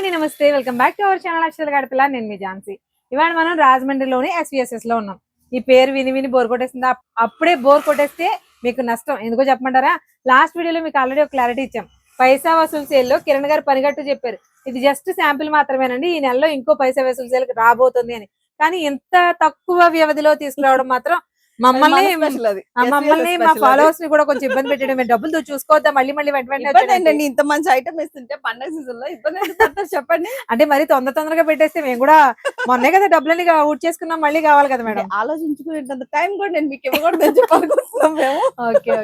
అండి నమస్తే welcome back to our channel Akshara Gadapala నేను మీ ఝాన్సీ. ఇవాళ మనం రాజమండ్రిలోని SVSS లో ఉన్నాం. ఈ పేరు విని విని బోర్ కొట్టేసింది. అప్పుడే బోర్ కొట్టేస్తే మీకు నష్టం ఎందుకో చెప్పమంటారా? లాస్ట్ వీడియోలో మీకు ఆల్రెడీ ఒక క్లారిటీ ఇచ్చాం. పైసా వసూలు సేల్ లో కిరణ్ గారు పనిగట్టు చెప్పారు, ఇది జస్ట్ శాంపిల్ మాత్రమేనండి, ఈ నెలలో ఇంకో పైసా వసూలు సేల్ రాబోతుంది అని. కానీ ఇంత తక్కువ వ్యవధిలో తీసుకురావడం మాత్రం మమ్మల్ని మా ఫాలోవర్స్ ని కూడా కొంచెం ఇబ్బంది పెట్టడం. డబ్బులు చూసుకోవద్దా మళ్ళీ మళ్ళీ వెంటనే ఇంత మంచి ఐటమ్ ఇస్తుంటే పండుగ సీజన్ లో ఇబ్బంది చెప్పండి. అంటే మరి తొందరగా పెట్టేస్తే మేము కూడా మొన్నే కదా డబ్బులని ఊట్ చేసుకున్నాం, మళ్ళీ కావాలి కదా మేడం. ఆలోచించుకునేంత టైం కూడా నేను మీకు ఇవ్వకూడదు. ఓకే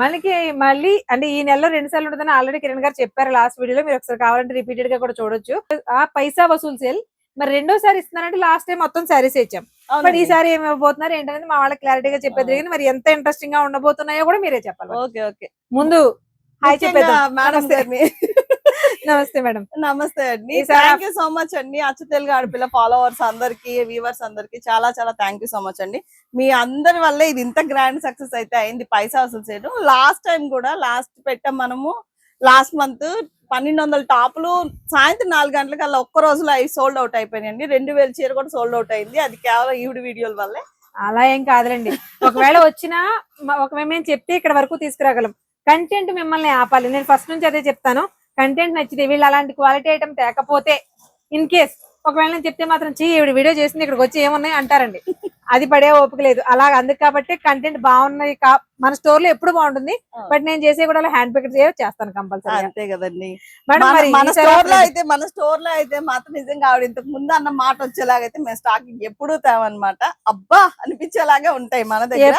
మనకి మళ్ళీ అంటే ఈ నెలలో 2 సార్లు ఉంటుందని ఆల్రెడీ కిరణ్ గారు చెప్పారు లాస్ట్ వీడియోలో. మీరు ఒకసారి కావాలంటే రిపీటెడ్ గా కూడా చూడొచ్చు. ఆ పైసా వసూలు సేల్ మరి రెండోసారి ఇస్తున్నారంటే లాస్ట్ టైం మొత్తం సారీస్ ఇచ్చాం, బట్ ఈసారి ఏమైపోతున్నారు ఏంటనేది మా వాళ్ళకి క్లారిటీగా చెప్పేది జరిగింది. మరి ఎంత ఇంట్రెస్టింగ్ గా ఉండబోతున్నాయో కూడా మీరే చెప్పాలి. ఓకే ముందు హాయ్ చెప్పేద్దాం. నమస్తే మేడం. నమస్తే అండి, థ్యాంక్ యూ సో మచ్ అండి. అచ్చ తెలుగు ఆడపిల్ల ఫాలోవర్స్ అందరికి, వ్యూవర్స్ అందరికి చాలా చాలా థ్యాంక్ యూ సో మచ్ అండి. మీ అందరి వల్ల ఇది ఇంత గ్రాండ్ సక్సెస్ అయితే అయింది పైసా వసూలు చేయడం. లాస్ట్ టైం కూడా పెట్టాం మనము. లాస్ట్ మంత్ 1200 టాపులు సాయంత్రం 4 గంటలకల్లా ఒక్క రోజులో అవి సోల్డ్ అవుట్ అయిపోయినాయండి. 2000 చీర కూడా సోల్డ్ అవుట్ అయింది. అది కేవలం ఈవిడ వీడియోల వల్లే. అలా ఏం కాదులేండి, ఒకవేళ వచ్చినా మేము చెప్తే ఇక్కడ వరకు తీసుకురాగలం. కంటెంట్ మిమ్మల్ని ఆపాలి. నేను ఫస్ట్ నుంచి అదే చెప్తాను, కంటెంట్ నచ్చితే వీళ్ళు అలాంటి క్వాలిటీ ఐటమ్ తేకపోతే ఇన్ కేస్ ఒకవేళ నేను చెప్తే మాత్రం ఈవిడ వీడియో చేసింది ఇక్కడికి వచ్చి ఏమున్నాయి అంటారండి. అది పడే ఓపిక లేదు. అలాగ అందుకు కాబట్టి కంటెంట్ బాగున్నాయి. మన స్టోర్ లో ఎప్పుడు బాగుంటుంది, బట్ నేను చేసే కూడా హ్యాండ్ పిక్ చేస్తాను కంపల్సరీ. అంతే కదండి. మేడం మన స్టోర్ లో అయితే మాత్రం నిజంగా ఆవిడ ఇంతకు ముందు అన్న మాట వచ్చేలాగైతే మేము స్టాకింగ్ ఎప్పుడు తేమన్నమాట. అబ్బా అనిపించేలాగే ఉంటాయి మన దగ్గర.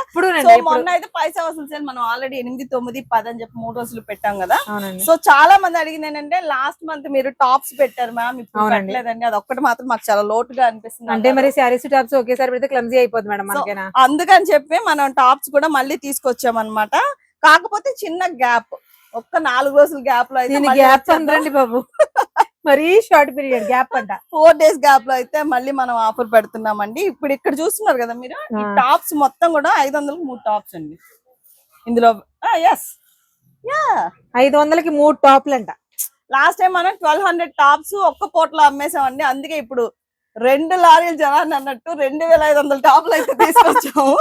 మొన్న అయితే పైసా వసూలు సేల్ మనం ఆల్రెడీ 8, 9, 10 అని చెప్పి 3 రోజులు పెట్టాం కదా. సో చాలా మంది అడిగింది ఏంటంటే లాస్ట్ మంత్ మీరు టాప్స్ పెట్టారు మ్యామ్, ఇప్పుడు పెట్టలేదండి. అది ఒక్కటి మాత్రం మాకు చాలా లోటుగా అనిపిస్తుంది. అంటే మరి శారీస్ టాప్స్ ఒకేసారి పెడితే క్లమ్జీ అయిపోతుంది మేడం మనకేనా. అందుకని చెప్పి మనం టాప్స్ కూడా మళ్ళీ తీసుకొచ్చామన్నమాట. కాకపోతే చిన్న గ్యాప్, ఒక్క 4 రోజుల గ్యాప్ లో అయితే గ్యాప్ అండి బాబు, మరీ షార్ట్ పీరియడ్ గ్యాప్ అంట. 4 డేస్ గ్యాప్ లో అయితే మళ్ళీ మనం ఆఫర్ పెడుతున్నామండి. ఇప్పుడు ఇక్కడ చూస్తున్నారు కదా మీరు, ఈ టాప్స్ మొత్తం కూడా 500కి 3 టాప్స్ అండి ఇందులో. 500కి 3 టాప్లు అంట. లాస్ట్ టైం మనం 1200 టాప్స్ ఒక్క పూటలో అమ్మేసామండి. అందుకే ఇప్పుడు 2 లారీలు జనాన్ని అన్నట్టు 2500 టాప్లు అయితే తీసుకొచ్చాము.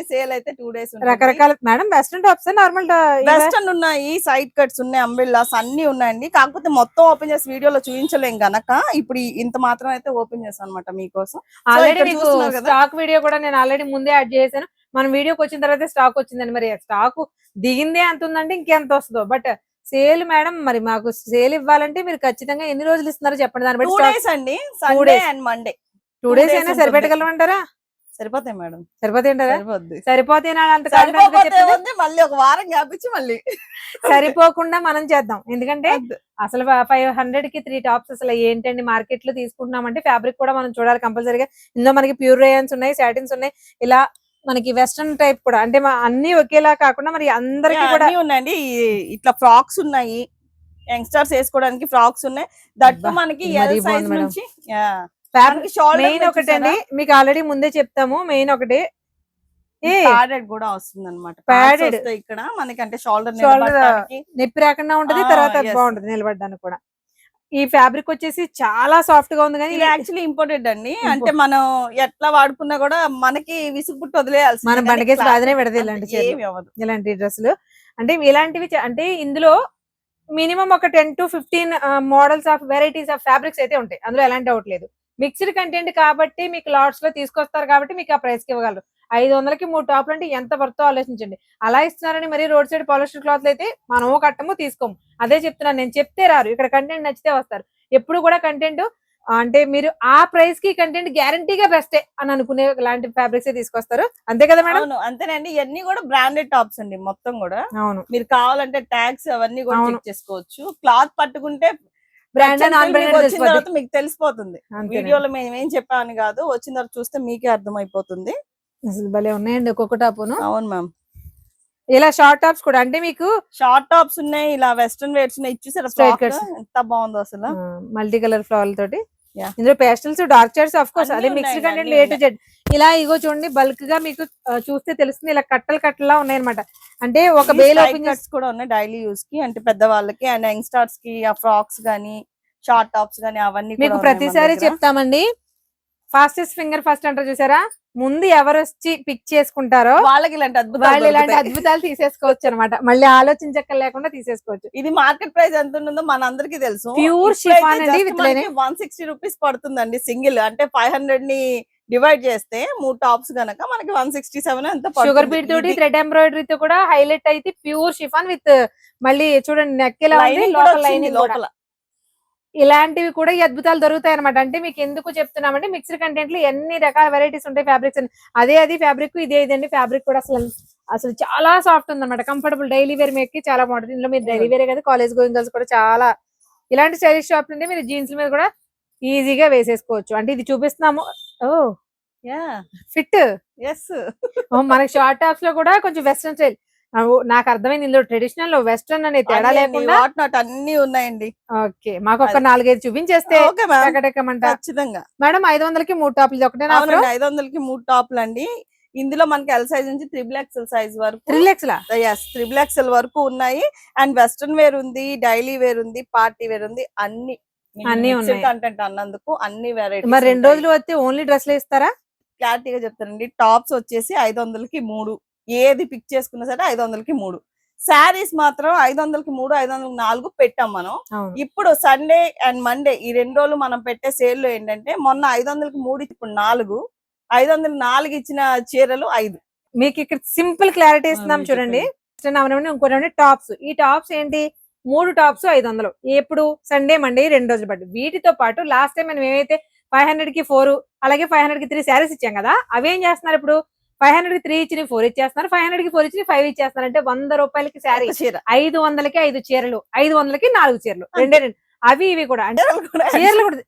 సేల్ అయితే 2 డేస్ రకరకాల madam western tops, normal western ఉన్నాయి, సైడ్ కట్స్ ఉన్నాయి, అంబ్రెల్లాస్ అన్ని ఉన్నాయండి. కాకపోతే మొత్తం ఓపెన్ చేసి వీడియోలో చూపించలేం గనక ఇప్పుడు ఇంత మాత్రం అయితే ఓపెన్ చేసాం అనమాట మీకోసం. ఆల్రెడీ స్టాక్ వీడియో కూడా నేను ఆల్రెడీ ముందే యాడ్ చేశాను. మనం వీడియోకి వచ్చిన తర్వాత స్టాక్ వచ్చిందండి. మరి స్టాక్ దిగిందే అంత ఉందంటే ఇంకెంత వస్తుందో. బట్ సేల్ మేడం, మరి మాకు సేల్ ఇవ్వాలంటే మీరు ఖచ్చితంగా ఎన్ని రోజులు ఇస్తున్నారో చెప్పండి. దాన్ని బట్టి 2 డేస్ అండి, సండే అండ్ మండే. 2 డేస్ అయినా సరిపెట్టగలమంటారా? సరిపోతాయి మేడం. సరిపోతాయి మళ్ళీ ఒక వారం గ్యాపించి మళ్ళీ సరిపోకుండా మనం చేద్దాం. ఎందుకంటే అసలు 500కి 3 టాప్స్ అసలు ఏంటండి మార్కెట్ లో తీసుకుంటున్నామంటే ఫ్యాబ్రిక్ కూడా మనం చూడాలి కంపల్సరీగా. ఇందులో మనకి ప్యూర్ రేయన్స్ ఉన్నాయి, సాటిన్స్ ఉన్నాయి, ఇలా మనకి వెస్టర్న్ టైప్ కూడా. అంటే అన్ని ఒకేలా కాకుండా మరి అందరికి కూడా ఉన్నాయండి. ఇట్లా ఫ్రాక్స్ ఉన్నాయి, యంగ్స్టర్స్ వేసుకోవడానికి ఫ్రాక్స్ ఉన్నాయి. దట్టు మనకి మెయిన్ ఒకటి అండి, మీకు ఆల్రెడీ ముందే చెప్తాము. మెయిన్ ఒకటి ప్యాడెడ్ కూడా వస్తుంది అనమాట. ప్యాడెడ్ ఇక్కడ మనకి అంటే షోల్డర్ నొప్పి రాకుండా ఉంటది, తర్వాత బాగుంటది నిలబడడానికి కూడా. ఈ ఫ్యాబ్రిక్ వచ్చేసి చాలా సాఫ్ట్ గా ఉంది. కానీ ఇది యాక్చువల్లీ ఇంపోర్టెడ్ అండి. అంటే మనం ఎట్లా వాడుకున్నా కూడా మనకి విసుగుపుట్టు వదిలేయాల్సి, మనం బండకేసి బాధనే పెడదు ఇలాంటి డ్రెస్సులు. అంటే ఇలాంటివి అంటే ఇందులో మినిమం ఒక 10 to 15 models of varieties of fabrics అయితే ఉంటాయి. అందులో ఎలాంటి డౌట్ లేదు. మిక్స్డ్ కంటెంట్ కాబట్టి మీకు లాట్స్ లో తీసుకొస్తారు కాబట్టి మీకు ఆ ప్రైస్ కి ఇవ్వగలరు. 500కి 3 టాప్లు అంటే ఎంత వర్తో ఆలోచించండి. అలా ఇస్తున్నారని మరి రోడ్ సైడ్ పాలిస్టర్ క్లాత్లు అయితే మనము కట్టము, తీసుకోము. అదే చెప్తున్నాను, నేను చెప్తే రారు, ఇక్కడ కంటెంట్ నచ్చితే వస్తారు. ఎప్పుడు కూడా కంటెంట్ అంటే మీరు ఆ ప్రైస్ కి కంటెంట్ గ్యారంటీగా బెస్టే అని అనుకునే లాంటి ఫ్యాబ్రిక్స్ తీసుకొస్తారు. అంతే కదా మేడం? అంతేనండి. ఇవన్నీ కూడా బ్రాండెడ్ టాప్స్ అండి మొత్తం కూడా. అవును, మీరు కావాలంటే ట్యాగ్స్ అవన్నీ కూడా చెక్ చేసుకోవచ్చు. క్లాత్ పట్టుకుంటే వచ్చిన తర్వాత మీకు తెలిసిపోతుంది. వీడియోలో మేము ఏం చెప్పామని కాదు, వచ్చిన తర్వాత చూస్తే మీకే అర్థం అయిపోతుంది. అసలు భలే ఉన్నాయండి ఒక్కొక్క టాప్. అవును మ్యామ్. ఇలా షార్ట్ టాప్స్ కూడా, అంటే మీకు షార్ట్ టాప్స్ ఉన్నాయి, ఇలా వెస్టర్న్ వేర్స్ ఉన్నాయి. ఇచ్చేసారు ఎంత బాగుందో అసలు, మల్టీ కలర్ ఫ్లవర్ తోటి. ఇందులో pastels, dark shades of course అదే mixed content A to Z. ఇలా ఇగో చూడండి, బల్క్ గా మీకు చూస్తే తెలుస్తుంది. ఇలా కట్టలు కట్టలా ఉన్నాయి అనమాట. అంటే ఒక బేల్ ఓపెన్ చేసి కట్స్ కూడా ఉన్నాయి డైలీ యూస్ కి, అంటే పెద్దవాళ్ళకి అండ్ యంగ్స్టర్స్ కి ఆ ఫ్రాక్స్ గానీ షార్ట్ టాప్స్ గానీ అవన్నీ మీకు కూడా ప్రతిసారి చెప్తామండి, ఫాస్టెస్ట్ ఫింగర్ ఫస్ట్ అంటారు చూసారా, ముందు ఎవరు వచ్చి పిక్ చేసుకుంటారో వాళ్ళకి ఇలాంటి వాళ్ళు ఇలాంటి అద్భుతాలు అద్భుతాలు తీసేసుకోవచ్చు అనమాట, మళ్ళీ ఆలోచించక్క లేకుండా తీసేసుకోవచ్చు. ఇది మార్కెట్ ప్రైస్ ఎంత ఉంటుందో మన అందరికి తెలుసు. ప్యూర్ షిఫాన్ అండి విత్ లైనింగ్. 160 రూపీస్ పడుతుందండి సింగిల్, అంటే 500 ని డివైడ్ చేస్తే 3 టాప్స్ గనక మనకి 167 ఎంత పడుతుంది. షుగర్ బీట్ తోటి థ్రెడ్ ఎంబ్రాయిడరీ తో కూడా హైలైట్ అయితే ప్యూర్ షిఫాన్ విత్ మళ్ళీ చూడండి నెక్ ఇలా ఉంది, లోపల లైనింగ్ కూడా. ఇలాంటివి కూడా ఈ అద్భుతాలు దొరుకుతాయి అనమాట. అంటే మీకు ఎందుకు చెప్తున్నామంటే మిక్స్డ్ కంటెంట్ లో ఎన్ని రకాల వెరైటీస్ ఉంటాయి ఫ్యాబ్రిక్స్. అది ఫ్యాబ్రిక్ ఇదే ఇదండి. ఫ్యాబ్రిక్ కూడా అసలు చాలా సాఫ్ట్ ఉంది అనమాట, కంఫర్టబుల్ డైలీ వేర్ మీకు చాలా బాగుంటుంది. ఇందులో మీరు డైలీ వేరే కదా, కాలేజ్ గోయింగ్ గర్ల్స్ కూడా చాలా ఇలాంటి స్టైలిష్ షాప్ నుండి మీరు జీన్స్ మీద కూడా ఈజీగా వేసేసుకోవచ్చు. అంటే ఇది చూపిస్తున్నాము, ఓ ఫిట్ మనకి షార్ట్ టాప్స్ లో కూడా కొంచెం వెస్ట్రన్ స్టైల్. నాకు అర్థమైంది, ఇందులో ట్రెడిషనల్ వెస్ట్రన్ అనే తేడా లేకుండా అన్ని ఉన్నాయండి. ఓకే, మాకు ఒక 4-5 చూపించేస్తే ఖచ్చితంగా మేడం 500కి 3 టాప్లు ఒకటే. 500కి 3 టాప్లు అండి. ఇందులో మనకి ఎల్ సైజ్ నుంచి 3XL సైజ్ వరకు, 3XL వరకు ఉన్నాయి. అండ్ వెస్ట్రన్ వేర్ ఉంది, డైలీ వేర్ ఉంది, పార్టీ వేర్ ఉంది, అన్ని ఉన్నాయి. కంటెంట్ అన్నందుకు అన్ని వెరైటీ. మరి 2 రోజులు వస్తే ఓన్లీ డ్రెస్లు ఇస్తారా? క్లారిటీగా చెప్తానండి. టాప్స్ వచ్చేసి 500కి 3, ఏది పిక్ చేసుకున్నా సరే 500కి 3. శారీస్ మాత్రం 500కి 3, 500కి 4 పెట్టాం మనం. ఇప్పుడు సండే అండ్ మండే ఈ 2 రోజులు మనం పెట్టే సేల్ లో ఏంటంటే, మొన్న 500కి 3 ఇప్పుడు 4, 500కి 4 ఇచ్చిన చీరలు 5. మీకు ఇక్కడ సింపుల్ క్లారిటీ ఇస్తున్నాం చూడండి. ఇంకోటి టాప్స్. ఈ టాప్స్ ఏంటి, 3 టాప్స్ 500. ఎప్పుడు సండే మండే 2 రోజులు పట్టు. వీటితో పాటు లాస్ట్ టైం మనం ఏమైతే 500కి 4 అలాగే 500కి 3 శారీస్ ఇచ్చాం కదా, అవేం చేస్తున్నారు ఇప్పుడు 500కి 3 ఇచ్చిన 4 ఇచ్చేస్తున్నారు, 500కి 4 ఇచ్చిన 5 ఇచ్చేస్తున్నారు. అంటే 100 రూపాయలకి శారీ, 500కి 5 చీరలు, 500కి 4 చీరలు, 2 అవి ఇవి కూడా. అంటే చీరలు కూడా.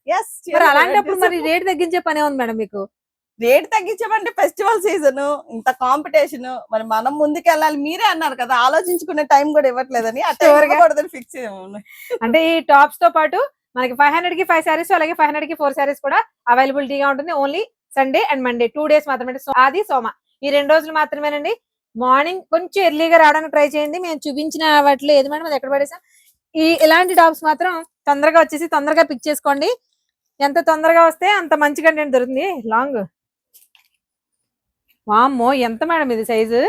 మరి అలాంటప్పుడు మరి రేట్ తగ్గించే పనే ఉంది మేడం మీకు. రేట్ తగ్గించామంటే ఫెస్టివల్ సీజన్, ఇంత కాంపిటీషన్, మరి మనం ముందుకు వెళ్ళాలి. మీరే అన్నారు కదా ఆలోచించుకునే టైం కూడా ఇవ్వట్లేదని, ఫిక్స్. అంటే ఈ టాప్స్ తో పాటు మనకి 500కి 5 శారీస్ అలాగే 500కి 4 శారీస్ కూడా అవైలబిలిటీగా ఉంటుంది. Only Sunday and Monday 2 days మాత్రమే. ఆది సోమ ఈ 2 రోజులు మాత్రమేనండి. మార్నింగ్ కొంచెం ఎర్లీగా రావడానికి ట్రై చేయండి. మేము చూపించిన వాటిలో ఏది మేడం అది ఎక్కడ పడేసాం. ఇలాంటి టాప్స్ మాత్రం తొందరగా వచ్చేసి తొందరగా పిక్ చేసుకోండి. ఎంత తొందరగా వస్తే అంత మంచి కంటెంట్ దొరుకుతుంది. లాంగ్ వామ్మో, ఎంత మేడం ఇది సైజు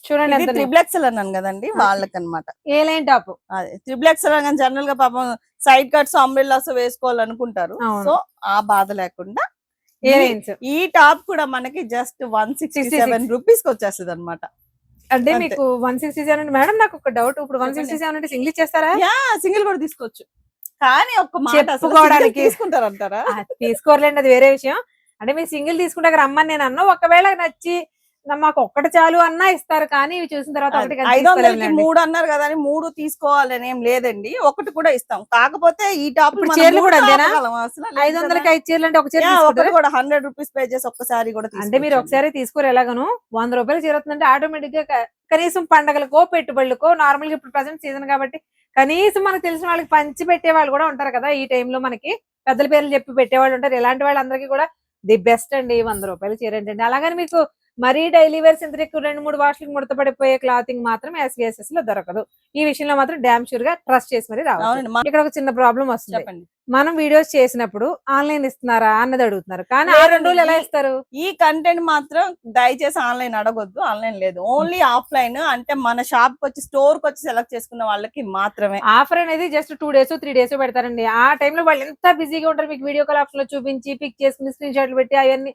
చూడండి. ఎంత 3XL అన్నాను కదండి వాళ్ళకి అనమాట. ఏ లైన్ టాప్ అదే 3XL అని జనరల్ గా పాపం సైడ్ కట్స్ అంబ్రెల్లాస్ వేసుకోవాలనుకుంటారు. సో ఆ బాధ లేకుండా ఈ టాప్ కూడా మనకి జస్ట్ 167 రూపీస్ కి వచ్చేస్తుంది అనమాట. అంటే మీకు 167 మేడం. నాకు ఒక డౌట్, ఇప్పుడు 167 అంటే సింగిల్ ఇచ్చేస్తారా? సింగిల్ కూడా తీసుకోవచ్చు, కానీ ఒక చెప్పుకోవడానికి తీసుకుంటారంటారా? తీసుకోరలేండి, అది వేరే విషయం. అంటే మీరు సింగిల్ తీసుకుంటే రమ్మని నేను అన్నా, ఒకవేళ నచ్చి మాకు ఒక్కటి చాలు అన్నా ఇస్తారు, కానీ ఇవి చూసిన తర్వాత 500కి 3 అన్నారు కదా అని 3 తీసుకోవాలని ఏం లేదండి, ఒకటి కూడా ఇస్తాం. కాకపోతే ఈ టాప్ చీరలు కూడా అంతేనా? 500కి 5 చీరలు అంటే ఒక చీర కూడా 100 రూపీస్ పే చేసి ఒక్కసారి కూడా. అంటే మీరు ఒకసారి తీసుకోరు, ఎలాగను 100 రూపాయలు చీర వస్తుందంటే ఆటోమేటిక్ గా కనీసం పండగలకో పెట్టుబడులకో, నార్మల్ గా ఇప్పుడు ప్రజెంట్ సీజన్ కాబట్టి కనీసం మనకు తెలిసిన వాళ్ళకి పంచి పెట్టే వాళ్ళు కూడా ఉంటారు కదా. ఈ టైంలో మనకి పెద్దల పేర్లు చెప్పి పెట్టేవాళ్ళు ఉంటారు. ఇలాంటి వాళ్ళందరికీ కూడా ది బెస్ట్ అండి 100 రూపాయలు చీర ఏంటండి. అలాగని మీకు మరీ డైలీ వేర్ సింథటిక్ 2-3 వాష్లకు ముడతపడిపోయే క్లాతింగ్ మాత్రం SVSS లో దొరకదు. ఈ విషయంలో మాత్రం డామ్ షూర్ గా ట్రస్ట్ చేసి మరి రావాలి. ఇక్కడ ఒక చిన్న ప్రాబ్లం వస్తుంది. మనం వీడియోస్ చేసినప్పుడు ఆన్లైన్ ఇస్తున్నారా అన్నది అడుగుతున్నారు, కానీ ఆ 2 రోజులు ఎలా ఇస్తారు? ఈ కంటెంట్ మాత్రం దయచేసి ఆన్లైన్ అడగొద్దు. ఆన్లైన్ లేదు, ఓన్లీ ఆఫ్లైన్. అంటే మన షాప్ కి వచ్చి స్టోర్ కి వచ్చి సెలెక్ట్ చేసుకున్న వాళ్ళకి మాత్రమే. ఆఫర్ అనేది జస్ట్ 2 డేస్ 3 డేస్ పెడతారండి. ఆ టైంలో వాళ్ళు ఎంత బిజీగా ఉంటారు, మీకు వీడియో కాల్ ఆప్షన్ లో చూపించి పిక్ చేసుకుని స్క్రీన్ షాట్లు పెట్టి అవన్నీ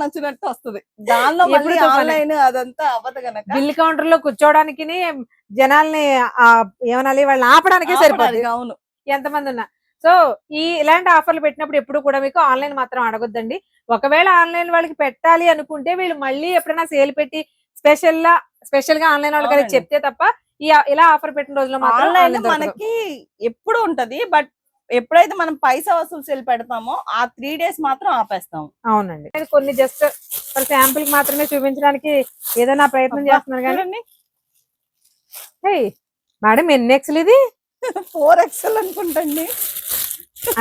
వచ్చినట్టు వస్తుంది. దానిలో ఆన్లైన్ అదంతా అవ్వదు కనుక బిల్ కౌంటర్ లో కూర్చోడానికి జనాల్ని ఏమనాలి, వాళ్ళని ఆపడానికే సరిపోతుంది. అవును, ఎంతమంది ఉన్నా. సో ఇలాంటి ఆఫర్లు పెట్టినప్పుడు ఎప్పుడు కూడా మీకు ఆన్లైన్ మాత్రం అడగొద్దండి. ఒకవేళ ఆన్లైన్ వాళ్ళకి పెట్టాలి అనుకుంటే వీళ్ళు మళ్ళీ ఎప్పుడైనా సేల్ పెట్టి స్పెషల్ గా ఆన్లైన్ వాళ్ళకి చెప్తే తప్ప ఇలా ఆఫర్ పెట్టిన రోజుల్లో మాత్రం మనకి ఎప్పుడు ఉంటది. బట్ ఎప్పుడైతే మనం పైసా వసూలు సేల్ పెడతామో ఆ 3 డేస్ మాత్రం ఆపేస్తాం. అవునండి, కొన్ని జస్ట్ ఫర్ శాంపుల్ మాత్రమే చూపించడానికి ఏదైనా ప్రయత్నం చేస్తున్నారు. కానీ మేడం ఎన్ని ఇది 4XL అనుకుంటండి.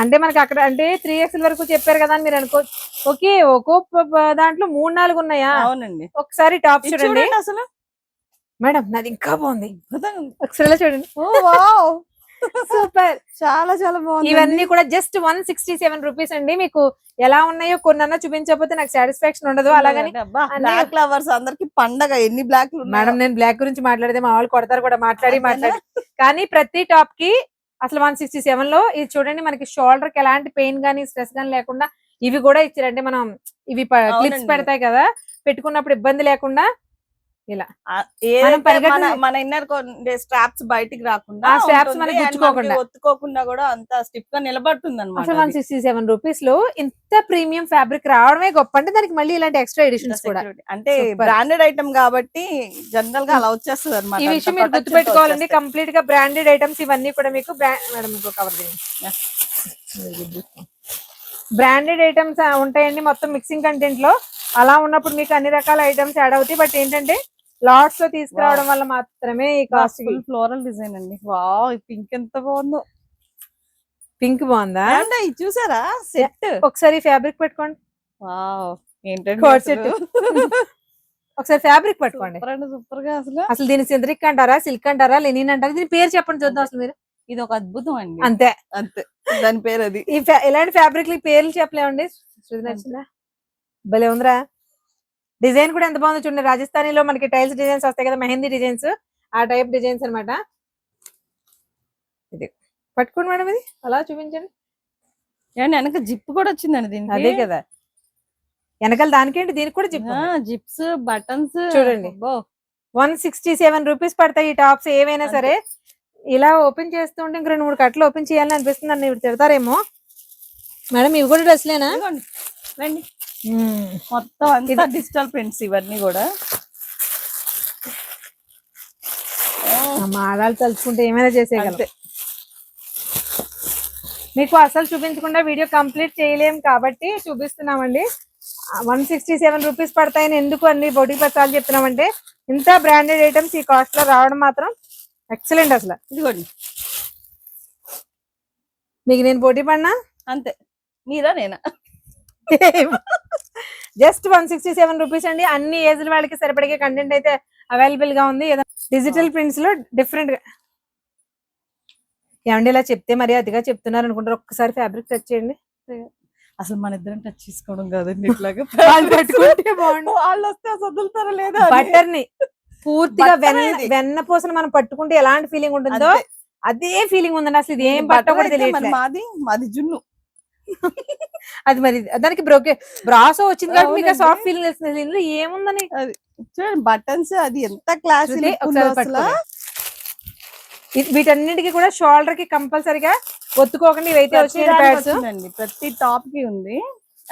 అంటే మనకి అక్కడ అంటే 3XL వరకు చెప్పారు కదా అని మీరు అనుకోవచ్చు. ఓకే, ఒక్కో దాంట్లో 3-4 ఉన్నాయా? అవునండి. ఒకసారి టాప్ ఇది చూడండి చూడండి అసలు మేడం, నాది ఇంకా బాగుంది. అద్భుతంగా ఉంది. ఒకసారి ఇలా చూడండి, ఓ వావ్ సూపర్. చాలా చాలా బాగుంది. ఇవన్నీ కూడా జస్ట్ 167 రూపీస్ అండి. మీకు ఎలా ఉన్నాయో కొన్నన్నా చూపించకపోతే నాకు సాటిస్ఫాక్షన్ ఉండదు. అలాగని అన్ని- బ్లాక్ లవర్స్ అందరికి పండగ. ఎన్ని బ్లాక్లు మేడం, నేను బ్లాక్ గురించి మాట్లాడితే మా వాళ్ళు కొడతారు కూడా, మాట్లాడి కానీ ప్రతి టాప్ కి అసలు 167 లో ఇది చూడండి, మనకి షోల్డర్ కి ఎలాంటి పెయిన్ గానీ స్ట్రెస్ గానీ లేకుండా ఇవి కూడా ఇచ్చారంటే మనం ఇవి క్లిప్స్ పెడతాయి కదా, పెట్టుకున్నప్పుడు ఇబ్బంది లేకుండా ఇలా మనం మన ఇన్నర్ స్ట్రాప్స్ బయటికి రాకుండా ఆ straps ఉంటుంది. మనకి And గుచ్చుకోకుండా. మనకి ఒత్తుకోకుండా కూడా అంత స్టిఫ్ గా నిలబడుతుంది అసలు అనమాట. 167 రూపీస్ లో ఇంత ప్రీమియం ఫ్యాబ్రిక్ రావడమే గొప్ప. అంటే దానికి మళ్ళీ ఇలాంటి ఎక్స్ట్రా ఎడిషన్స్ కూడా. అంటే Super. బ్రాండెడ్ ఐటమ్ కాబట్టి జనరల్ గా అలా వచ్చేస్తుంది అనమాట. ఈ విషయం మీరు గుర్తుపెట్టుకోవాలండి. కంప్లీట్ గా బ్రాండెడ్ ఐటమ్స్ ఇవన్నీ కూడా మీకు మేడం ఇంకో కవర్ బ్రాండెడ్ ఐటమ్స్ ఉంటాయండి మొత్తం మిక్సింగ్ కంటెంట్ లో. అలా ఉన్నప్పుడు మీకు అన్ని రకాల ఐటమ్స్ యాడ్ అవుతాయి. బట్ ఏంటంటే లాట్స్ లో తీసుకురావడం వల్ల మాత్రమే ఈ కాస్ట్. ఫుల్ ఫ్లోరల్ డిజైన్ అండి. వావ్, ఈ పింక్ ఎంత బాగుందో. పింక్ బాగుందా? ఏమండి, ఇది చూసారా సెట్? ఒకసారి ఫ్యాబ్రిక్ పెట్టుకోండి. వావ్, ఏంటండి కోట్ అసలు? సెట్. ఒకసారి ఫ్యాబ్రిక్ పట్టుకోండి. సూపర్ అండి, సూపర్ గా అసలు. అసలు దీని సింథటిక్ అంటారా, సిల్క్ అంటారా, లెనిన్ అంటారా, దీని పేరు చెప్పండి చూద్దాం అసలు మీరు. ఇది ఒక అద్భుతం అండి. అంతే, అంతే, దాని పేరు అది. ఇలాంటి ఫ్యాబ్రిక్ పేర్లు చెప్పలేమండి. నచ్చిందా? భలే ఉందిరా. డిజైన్ కూడా ఎంత బాగుందో చూడండి. రాజస్థానీలో మనకి టైల్స్ డిజైన్స్ వస్తాయి కదా, మెహందీ డిజైన్స్, ఆ టైప్ డిజైన్స్ అన్నమాట. ఇది పట్టుకోండి మేడం, ఇది అలా చూపించండి. ఏమండి, వెనక జిప్ కూడా వచ్చిందండి దీనికి. అదే కదా, వెనకాల దానికేంటి, దీనికి కూడా జిప్. జిప్స్, బటన్స్ చూడండి. 167 రూపీస్ పడతాయి ఈ టాప్స్ ఏవైనా సరే. ఇలా ఓపెన్ చేస్తుంటే ఇంక 2-3 కట్టలు ఓపెన్ చేయాలని అనిపిస్తుంది. అన్న ఇవి తిడతారేమో మేడం. ఇవి కూడా డ్రెస్లేనా? రండి, మొత్తం అంతా డిజిటల్ ప్రింట్స్ ఇవన్నీ కూడా. మా ఆడాలు తలుచుకుంటే ఏమైనా చేసేయగలరు. మీకు అసలు చూపించకుండా వీడియో కంప్లీట్ చేయలేం కాబట్టి చూపిస్తున్నామండి. 167 రూపీస్ పడతాయని ఎందుకు అన్ని బొటిక్ పచ్చాలు చెప్తున్నామంటే, ఇంత బ్రాండెడ్ ఐటమ్స్ ఈ కాస్ట్ లో రావడం మాత్రం ఎక్సలెంట్. అసలు ఇదిగోండి, మీకు నేను పోటీ పడినా అంతే. మీరా నేనా? జస్ట్ 167 రూపీస్ అండి. అన్ని ఏజ్ల వాళ్ళకి సరిపడే కంటెంట్ అయితే అవైలబుల్ గా ఉంది. డిజిటల్ ప్రింట్స్ లో డిఫరెంట్ గా. ఏమండి ఇలా చెప్తే మరి అదిగా చెప్తున్నారు అనుకుంటారు. ఒక్కసారి ఫ్యాబ్రిక్ టచ్ చేయండి. అసలు మన ఇద్దరం టచ్ చేసుకోవడం కాదండి, ఇట్లాగా వాళ్ళు పట్టుకుంటే బాగుండు. వాళ్ళు వస్తే వదులుతారా లేదా? బటర్ ని పూర్తిగా వెన్న పూసను మనం పట్టుకుంటే ఎలాంటి ఫీలింగ్ ఉంటుందో అదే ఫీలింగ్ ఉందండి. అసలు ఇది ఏం పట్ట కూడా తెలియదు. మాది జున్ను. అది మరి దానికి బ్రాసో వచ్చింది కాబట్టి మీకు సాఫ్ట్ ఫీలింగ్ తెలుస్తుంది. ఇందులో ఏముందని చూడండి, బటన్స్ అది ఎంత క్లాస్. వీటన్నిటికీ కూడా షోల్డర్ కి కంపల్సరీగా ఒత్తుకోకుండా ఇవైతే వచ్చిందండి. ప్రతి టాప్ కి ఉంది.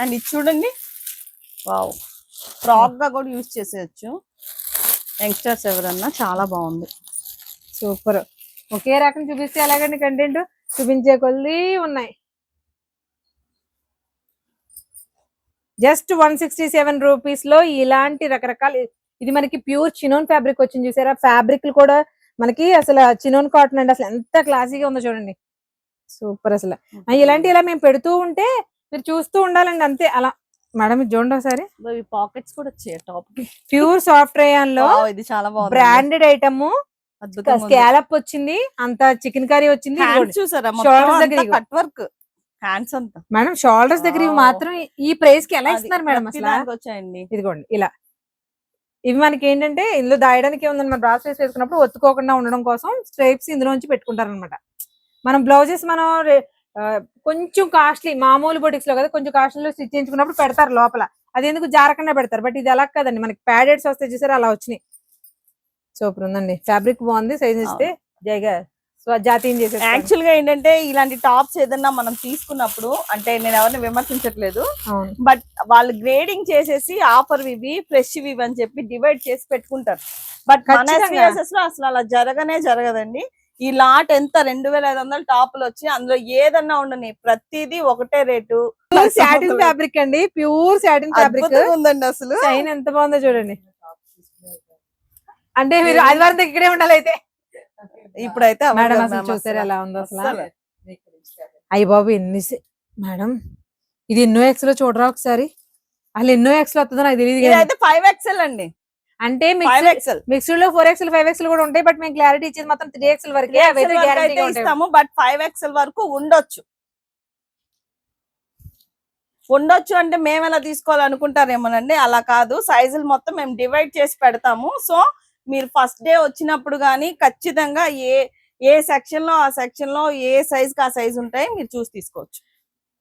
అండ్ ఇది చూడండి, వావ్, ఫ్రాక్ గా కూడా యూజ్ చేసేయచ్చు యంగ్స్టర్స్ ఎవరన్నా. చాలా బాగుంది, సూపర్. ఒకే రకం చూపిస్తే అలాగండి కంటెంట్ చూపించే కొద్ది ఉన్నాయి. జస్ట్ 167 రూపీస్ లో ఇలాంటి రకరకాల, ఇది మనకి ప్యూర్ చినోన్ ఫ్యాబ్రిక్ వచ్చింది చూసారా. ఫ్యాబ్రిక్ కూడా మనకి అసలు చినోన్ కాటన్ అండి. అసలు ఎంత క్లాసీగా ఉందో చూడండి, సూపర్. అసలు ఇలాంటి ఇలా మేము పెడుతూ ఉంటే మీరు చూస్తూ ఉండాలండి, అంతే. అలా మేడం ఇది చూడండి ఒకసారి. పాకెట్స్ కూడా వచ్చాయి టాప్ కి. ప్యూర్ సాఫ్ట్ రేయాన్ లో ఇది చాలా బాగుంది. బ్రాండెడ్ ఐటమ్, స్కాలప్ వచ్చింది, అంత చికెన్ కర్రీ వచ్చింది. చూసారా, కట్ వర్క్ హ్యాండ్స్ అంతా. మేడం షోల్డర్స్ దగ్గర ఇవి మాత్రం ఈ ప్రైస్ కి ఎలా ఇస్తున్నారు మేడం అసలు? వచ్చాయండి. ఇదిగోండి ఇలా. ఇవి మనకి ఏంటంటే ఇందులో దాయడానికి ఉందని మన బ్రాస్లెట్స్ వేసుకున్నప్పుడు ఒత్తుకోకుండా ఉండడం కోసం స్ట్రైప్స్ ఇందులోంచి పెట్టుకుంటారు అనమాట. మనం బ్లౌజెస్ మనం కొంచెం కాస్ట్లీ మామూలు బొటిక్స్ లో కదా కొంచెం కాస్ట్లీలో స్టిచ్ చేయించుకున్నప్పుడు పెడతారు లోపల, అది ఎందుకు జారకుండా పెడతారు. బట్ ఇది అలా కదండి, మనకి ప్యాడెడ్స్ వస్తే చూసారు అలా వచ్చినాయి. సూపర్ ఉందండి, ఫ్యాబ్రిక్ బాగుంది, సైజ్ ఇస్తే జైగా జాతీయం చేసే. యాక్చువల్ గా ఏంటంటే ఇలాంటి టాప్స్ ఏదన్నా మనం తీసుకున్నప్పుడు, అంటే నేను ఎవరిని విమర్శించట్లేదు, బట్ వాళ్ళు గ్రేడింగ్ చేసేసి ఆఫర్ ఇవి ఫ్రెష్ ఇవి అని చెప్పి డివైడ్ చేసి పెట్టుకుంటారు. బట్ మన లో అసలు అలా జరగదండి. ఈ లాట్ ఎంత 2500 టాపులు వచ్చి అందులో ఏదన్నా ఉండని ప్రతిదీ ఒకటే రేటు. సాటిన్ ఫ్యాబ్రిక్ అండి, ప్యూర్ సాటిన్ ఫ్యాబ్రిక్ ఉందండి. అసలు చైన్ ఎంత బాగుందో చూడండి. అంటే మీరు ఆదివారం దగ్గర ఇక్కడే ఉండాలి అయితే. ఇప్పుడైతే మేడం అసలు చూసారు ఎలా ఉందో అసలు. అయ్యి బాబు ఎన్ని మేడం, ఇది ఎన్నో ఎక్స్ లో చూడరా ఒకసారి. అసలు ఎన్నో ఎక్స్ఎల్ వస్తుందో నాకు తెలియదు. ఇదైతే 5XL అండి. అంటే 5XL మిక్స్డ్ లో 4XL 5XL కూడా ఉంటాయి. బట్ మేము క్లారిటీ ఇచ్చేది మాత్రం 3XL వరకే. అవైతే గ్యారంటీగా ఉంటాయి. ఇస్తాము, బట్ 5XL వరకు ఉండొచ్చు. అంటే మేము ఎలా తీసుకోవాలనుకుంటారేమోనండి, అలా కాదు. సైజులు మొత్తం మేము డివైడ్ చేసి పెడతాము. సో మీరు ఫస్ట్ డే వచ్చినప్పుడు గానీ ఖచ్చితంగా ఏ సెక్షన్ లో ఆ సెక్షన్ లో ఏ సైజ్ కి ఆ సైజ్ ఉంటాయి, మీరు చూసి తీసుకోవచ్చు.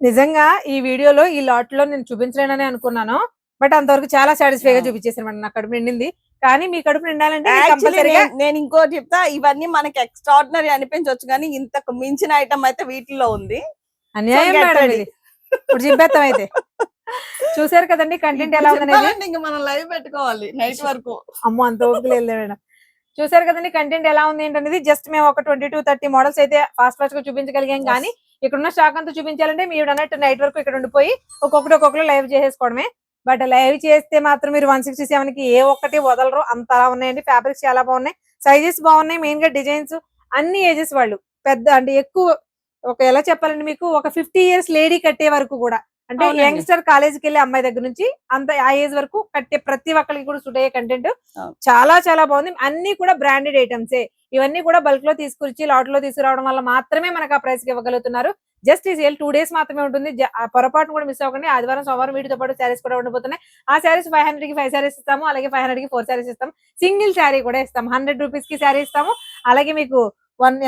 నిజంగా ఈ వీడియోలో ఈ లాట్ లో నేను చూపించలేనని అనుకున్నాను. బట్ అంతవరకు చాలా సాటిస్ఫై గా చూపించేసాను. నా కడుపు నిండింది. కానీ మీ కడుపు నిండాలంటే నేను ఇంకోటి చెప్తా, ఇవన్నీ మనకి ఎక్స్ట్రాడినరీ అనిపించవచ్చు కానీ ఇంతకు మించిన ఐటమ్ అయితే వీటిలో ఉంది. అన్యాయం మేడం ఇది. ఇప్పుడు చింపేస్తాం అయితే. చూసారు కదండి కంటెంట్ ఎలా ఉందనేది. ఇంకా మనం లైవ్ పెట్టుకోవాలి నైట్ వరకు. అమ్మో అంత ఓపిక లేదు మేడం. చూసారు కదండి కంటెంట్ ఎలా ఉంది ఏంటనేది. జస్ట్ మేము ఒక 20 to 30 మోడల్స్ అయితే ఫాస్ట్ గా చూపించగలిగాం. కానీ ఇక్కడ ఉన్న స్టాక్ అంతా చూపించాలంటే మీరు అన్నట్టు నైట్ వరకు ఇక్కడ ఉండిపోయి ఒక్కొక్కటి లైవ్ చేసేసుకోవడమే. బట్ లైవ్ చేస్తే మాత్రం మీరు 167 కి ఏ ఒక్కటి వదలరు, అంత అలా ఉన్నాయండి. ఫ్యాబ్రిక్స్ చాలా బాగున్నాయి, సైజెస్ బాగున్నాయి. మెయిన్ గా డిజైన్స్ అన్ని ఏజెస్ వాళ్ళు పెద్ద అంటే ఎక్కువ ఎలా చెప్పాలండి మీకు, ఒక 50 years లేడీ కట్టే వరకు కూడా, అంటే యంగ్స్టర్ కాలేజీకి వెళ్ళే అమ్మాయి దగ్గర నుంచి అంత ఆ ఏజ్ వరకు కట్టే ప్రతి ఒక్కరికి కూడా సూట్ అయ్యే కంటెంట్ చాలా చాలా బాగుంది. అన్ని కూడా బ్రాండెడ్ ఐటమ్సే. ఇవన్నీ కూడా బల్క్ లో తీసుకొచ్చి లాట్ లో తీసుకురావడం వల్ల మాత్రమే మనకు ఆ ప్రైస్ కి ఇవ్వగలుగుతున్నారు. జస్ట్ ఈ సేల్ 2 days మాత్రమే ఉంటుంది. పొరపాటును కూడా మిస్ అవ్వకండి. ఆదివారం సోమవారం వీటితో పాటు శారీస్ కూడా ఉండిపోతున్నాయి. ఆ శారీస్ 500 కి 5 శారీస్ ఇస్తాము, అలాగే 500 కి 4 శారీస్ ఇస్తాం. సింగిల్ శారీ కూడా ఇస్తాం. 100 రూపీస్ కి శారీ ఇస్తాము. అలాగే మీకు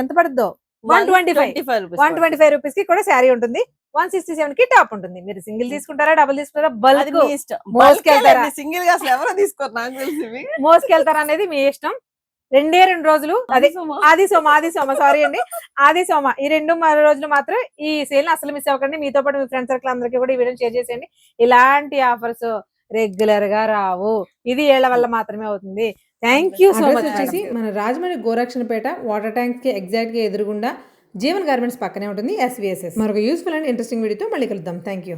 ఎంత పడుతుందో 125 రూపీస్ కి కూడా శారీ ఉంటుంది. 167 కి టాప్ ఉంటుంది. మీరు సింగిల్ తీసుకుంటారా, డబుల్ తీసుకుంటారా, బల్క్ మోసుకెళ్తారా, సింగిల్ గా అసలు ఎవరో తీసుకోరు నాకు తెలిసి, మోసుకెళ్తారా అనేది మీ ఇష్టం. 2 రోజులు అదే ఆది సోమ సారీ అండి, ఆది సోమ ఈ 2 రోజులు మాత్రం ఈ సేల్ అసలు మిస్ అవ్వకండి. మీతో పాటు మీ ఫ్రెండ్ సర్కిల్ అందరికీ కూడా ఈ వీడియో షేర్ చేసేయండి. ఇలాంటి ఆఫర్స్ రెగ్యులర్ గా రావు, ఇది ఏళ్ల వల్ల మాత్రమే అవుతుంది. Thank you so much. వచ్చేసి మన రాజమండ్రి గోరక్షణపేట వాటర్ ట్యాంక్ కి ఎగ్జాక్ట్ గా ఎదురుగుండా జీవన్ గార్మెంట్స్ పక్కనే ఉంటుంది SVSS. మరొక యూస్ఫుల్ అండ్ ఇంట్రెస్టింగ్ వీడియోతో మళ్ళీ కలుద్దాం. Thank you.